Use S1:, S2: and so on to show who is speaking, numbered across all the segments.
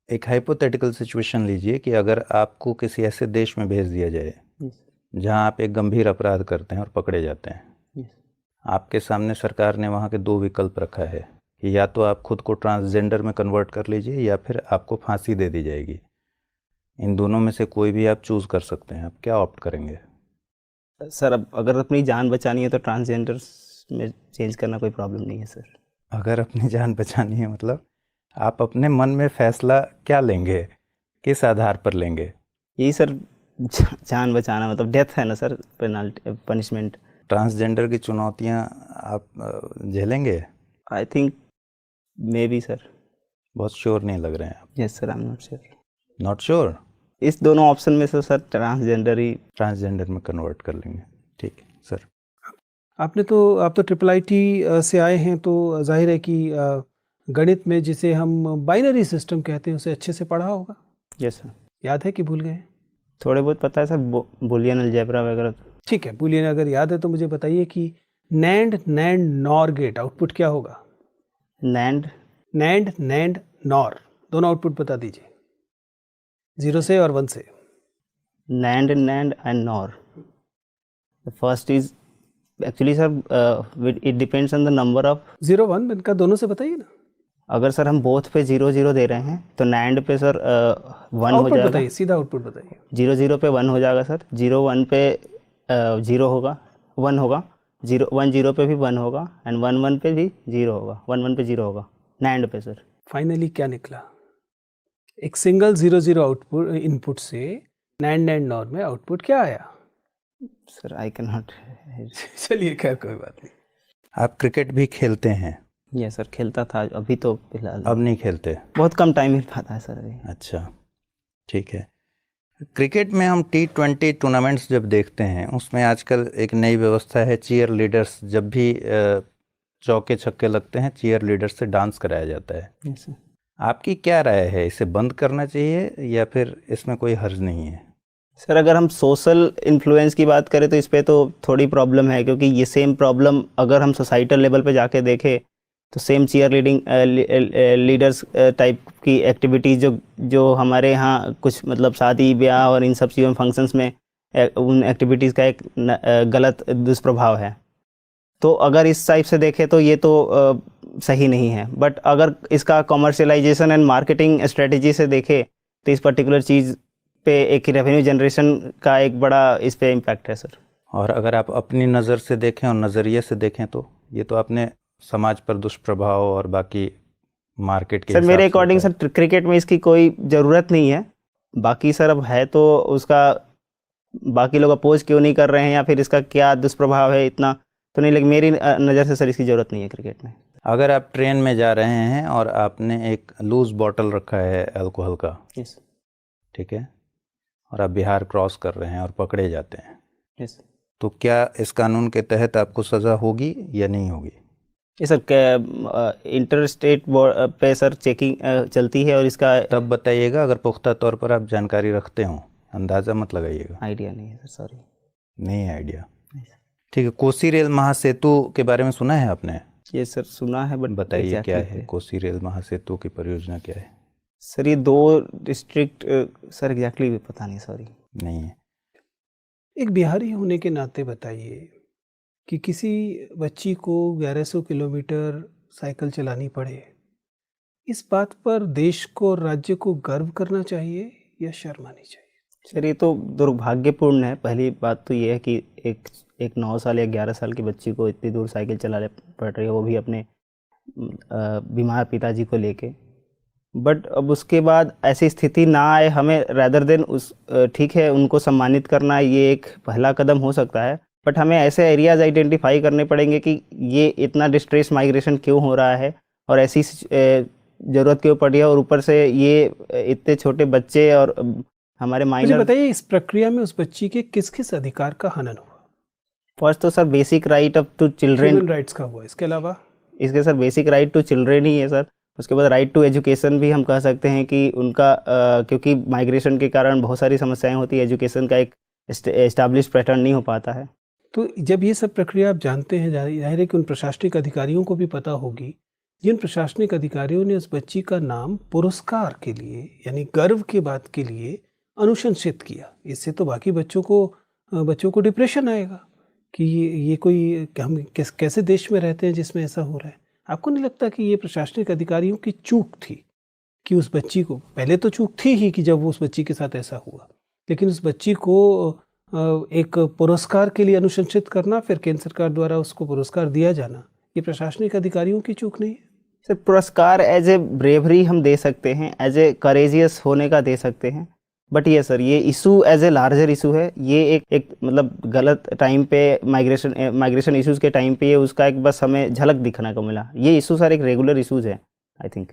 S1: एक hypothetical situation लीजिए कि अगर आपको किसी ऐसे देश में भेज दिया जाए
S2: Yes,
S1: जहां आप एक गंभीर अपराध करते हैं और पकड़े जाते हैं।
S2: yes.
S1: आपके सामने सरकार ने वहां के दो विकल्प रखा है कि या तो आप खुद को ट्रांसजेंडर में कन्वर्ट कर लीजिए या फिर आपको फांसी दे दी जाएगी। इन दोनों में से कोई भी आप चूज कर सकते हैं, आप क्या ऑप्ट करेंगे?
S2: सर अब अगर अपनी जान बचानी है तो ट्रांसजेंडर में चेंज करना कोई प्रॉब्लम नहीं है सर।
S1: अगर अपनी जान बचानी है मतलब आप अपने मन में फैसला क्या लेंगे, किस आधार पर लेंगे?
S2: यही सर, जान बचाना मतलब डेथ है ना सर, पेनल्टी पनिशमेंट।
S1: ट्रांसजेंडर की चुनौतियां आप झेलेंगे?
S2: I think maybe sir.
S1: बहुत श्योर नहीं लग रहे हैं आप।
S2: Yes sir, I am not sure.
S1: Not sure?
S2: इस दोनों ऑप्शन में से सर ट्रांसजेंडर ही।
S1: ट्रांसजेंडर में कन्वर्ट कर लेंगे, ठीक है सर।
S3: आप तो IIT से आए हैं, तो जाहिर है कि गणित में जिसे हम बाइनरी सिस्टम कहते हैं उसे अच्छे से पढ़ा होगा।
S2: Yes sir.
S3: याद है कि भूल गए?
S2: थोड़े बहुत पता है सर, बुलियन अलजेब्रा वगैरह।
S3: ठीक है, बुलियन अगर याद है तो मुझे बताइए कि NAND NAND NOR gate output क्या होगा?
S2: नैंड
S3: नैंड नॉर दोनों आउटपुट बता दीजिए, 0 से और 1 से।
S2: NAND and NOR. The first is actually sir it depends on the number of
S3: 0 1 इनका दोनों से बताइए ना।
S2: अगर सर हम बोथ पे 0 0 दे रहे हैं तो नैंड पे सर 1 हो
S3: आउटपुट
S2: जाएगा।
S3: बताइए, सीधा आउटपुट बताइए।
S2: 0 0 पे 1 हो जाएगा सर। 0 1 पे 0 होगा, 1 होगा। 0 1 0 पे भी 1 होगा एंड 1 1 पे भी 0 होगा। 1 1 पे 0 होगा नैंड पे सर।
S3: फाइनली क्या निकला? एक सिंगल 0 0 आउटपुट इनपुट से नैंड नॉर में आउटपुट क्या आया?
S2: Sir I can not.
S3: चलिए खैर, कोई बात नहीं।
S1: आप क्रिकेट भी खेलते हैं?
S2: ये सर खेलता था, अभी तो फिलहाल
S1: अब नहीं खेलते?
S2: बहुत कम टाइम मिल पाता है सर अभी।
S1: अच्छा, ठीक है। क्रिकेट में हम T20 टूर्नामेंट्स जब देखते हैं उसमें आजकल एक नई व्यवस्था है, चीयर लीडर्स जब भी चौके छक्के लगते हैं चीयर लीडर्स से डांस कराया जाता है।
S2: Yes sir.
S1: आपकी क्या राय है, इसे बंद करना चाहिए या फिर इसमें कोई हर्ज नहीं है?
S2: सर अगर हम सोशल इन्फ्लुएंस की बात करें तो इस पे तो थोड़ी प्रॉब्लम है, क्योंकि ये सेम प्रॉब्लम अगर हम सोसाइटल लेवल पे जाके देखें तो सेम चीयर लीडर्स टाइप की एक्टिविटीज़ जो हमारे यहाँ कुछ मतलब शादी ब्याह और इन सब चीज़ों फंक्शंस में उन एक्टिविटीज़ का एक गलत दुष्प्रभाव है। तो अगर इस टाइप से देखें तो ये तो सही नहीं है। बट अगर इसका कॉमर्शियलाइजेशन एंड मार्केटिंग स्ट्रेटजी से देखें तो इस पर्टिकुलर चीज़ पे एक रेवेन्यू जनरेशन का एक बड़ा इस पे इम्पैक्ट है सर।
S1: और अगर आप अपनी नज़र से देखें और नज़रिए से देखें तो ये तो अपने समाज पर दुष्प्रभाव और बाकी मार्केट के
S2: सर मेरे
S1: हिसाब से
S2: अकॉर्डिंग
S1: होता
S2: सर क्रिकेट में इसकी कोई ज़रूरत नहीं है। बाकी सर अब है तो उसका बाकी लोग अपोज क्यों नहीं कर रहे हैं या फिर इसका क्या दुष्प्रभाव है इतना तो नहीं, लेकिन मेरी नज़र से सर इसकी ज़रूरत नहीं है क्रिकेट में।
S1: अगर आप ट्रेन में जा रहे हैं और आपने एक लूज बॉटल रखा है अल्कोहल का,
S2: यस
S1: ठीक है, और आप बिहार क्रॉस कर रहे हैं और पकड़े जाते हैं,
S2: यस।
S1: तो क्या इस कानून के तहत आपको सज़ा होगी या नहीं होगी?
S2: ये सर इंटर स्टेट पे सर चेकिंग चलती है और इसका
S1: तब बताइएगा अगर पुख्ता तौर पर आप जानकारी रखते हो, अंदाज़ा मत लगाइएगा।
S2: आइडिया नहीं है सर, सॉरी।
S1: नहीं है आइडिया, ठीक है। कोसी रेल महासेतु के बारे में सुना है आपने?
S2: ये सर सुना है बट
S1: बताइए क्या है कोसी रेल महासेतु की परियोजना क्या है?
S2: सर ये 2 डिस्ट्रिक्ट सर एग्जैक्टली पता नहीं, सॉरी।
S1: नहीं है।
S3: एक बिहारी होने के नाते बताइए कि किसी बच्ची को 1100 किलोमीटर साइकिल चलानी पड़े, इस बात पर देश को और राज्य को गर्व करना चाहिए या शर्म आनी चाहिए?
S2: सर ये तो दुर्भाग्यपूर्ण है। पहली बात तो ये है कि एक 9 साल या 11 साल की बच्ची को इतनी दूर साइकिल चलाने पड़ रही है, वो भी अपने बीमार पिताजी को लेके। बट अब उसके बाद ऐसी स्थिति ना आए, हमें रैदर देन उस ठीक है उनको सम्मानित करना ये एक पहला कदम हो सकता है, बट हमें ऐसे एरियाज आइडेंटिफाई करने पड़ेंगे कि ये इतना डिस्ट्रेस माइग्रेशन क्यों हो रहा है और ऐसी ज़रूरत क्यों पड़ी है, और ऊपर से ये इतने छोटे बच्चे और हमारे
S3: मुझे
S2: माइनर।
S3: बताइए इस प्रक्रिया में उस बच्ची के किस किस अधिकार का हनन हुआ?
S2: फर्स्ट तो sir basic right of to children,
S3: human rights का हुआ, इसके अलावा
S2: इसके sir basic right to children ही है सर। उसके बाद राइट टू एजुकेशन भी हम कह सकते हैं कि उनका क्योंकि माइग्रेशन के कारण बहुत सारी समस्याएं होती है, एजुकेशन का एक एस्टैब्लिश पैटर्न नहीं हो पाता है।
S3: तो जब ये सब प्रक्रिया आप जानते हैं, जाहिर है कि उन प्रशासनिक अधिकारियों को भी पता होगी जिन प्रशासनिक अधिकारियों ने उस बच्ची का नाम पुरस्कार के लिए यानी गर्व की बात के लिए अनुशंसित किया, इससे तो बाकी बच्चों को डिप्रेशन आएगा कि ये कोई हम कैसे देश में रहते हैं जिसमें ऐसा हो रहा है। आपको नहीं लगता कि ये प्रशासनिक अधिकारियों की चूक थी कि उस बच्ची को, पहले तो चूक थी ही कि जब वो उस बच्ची के साथ ऐसा हुआ, लेकिन उस बच्ची को एक पुरस्कार के लिए अनुशंसित करना, फिर केंद्र सरकार द्वारा उसको पुरस्कार दिया जाना, ये प्रशासनिक अधिकारियों की चूक नहीं है?
S2: सर पुरस्कार एज ए ब्रेवरी हम दे सकते हैं, एज ए करेजियस होने का दे सकते हैं, बट ये सर ये issue as a larger issue है। ये एक मतलब गलत टाइम पे माइग्रेशन इश्यूज के टाइम पे ये उसका एक बस हमें झलक दिखने को मिला। ये इशू सर एक रेगुलर इशूज है आई थिंक।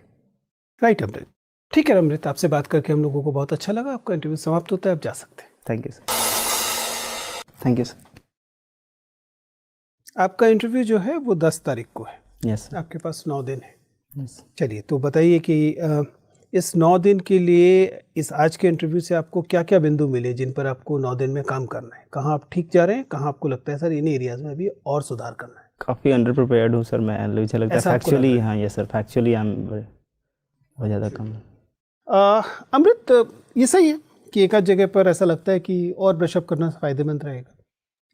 S3: राइट अमृत। ठीक है अमृत, आपसे बात करके हम लोगों को बहुत अच्छा लगा। आपका इंटरव्यू समाप्त होता है, आप जा सकते हैं।
S2: Thank you sir. Thank you sir.
S3: आपका इंटरव्यू जो है वो 10 तारीख को है।
S2: Yes sir.
S3: आपके पास 9 दिन है।
S2: यस।
S3: चलिए तो बताइए कि इस 9 दिन के लिए, इस आज के इंटरव्यू से आपको क्या क्या बिंदु मिले जिन पर आपको 9 दिन में काम करना है? कहाँ आप ठीक जा रहे हैं, कहाँ आपको लगता है सर इन एरियाज में भी और सुधार करना है?
S2: काफ़ी अंडर प्रिपेयर्ड हूँ सर मैं, मुझे लगता है
S3: ऐसा आपको लग
S2: फैक्चुअली।
S3: रहा है?
S2: हाँ yes sir, factually I am बहुत ज़्यादा कम।
S3: अमृत, ये सही है कि एक आध जगह पर ऐसा लगता है कि और ब्रशअप करना फ़ायदेमंद रहेगा,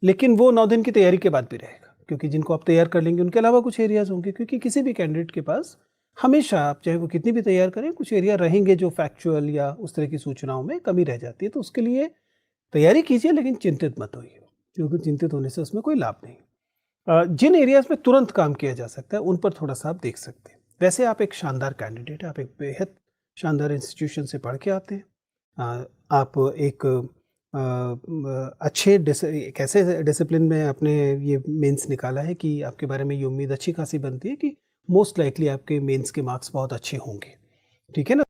S3: लेकिन वो 9 दिन की तैयारी के बाद भी रहेगा, क्योंकि जिनको आप तैयार कर लेंगे उनके अलावा कुछ एरियाज होंगे, क्योंकि किसी भी कैंडिडेट के पास हमेशा, आप चाहे वो कितनी भी तैयार करें, कुछ एरिया रहेंगे जो फैक्चुअल या उस तरह की सूचनाओं में कमी रह जाती है। तो उसके लिए तैयारी कीजिए, लेकिन चिंतित मत होइए, क्योंकि चिंतित होने से उसमें कोई लाभ नहीं। जिन एरियाज में तुरंत काम किया जा सकता है उन पर थोड़ा सा आप देख सकते हैं। वैसे आप एक शानदार कैंडिडेट हैं, आप एक बेहद शानदार इंस्टीट्यूशन से पढ़ के आते हैं। आप एक अच्छे एक ऐसे डिसिप्लिन में आपने ये मेंस निकाला है कि आपके बारे में ये उम्मीद अच्छी खासी बनती है कि मोस्ट लाइकली आपके मेंस के मार्क्स बहुत अच्छे होंगे। ठीक है ना?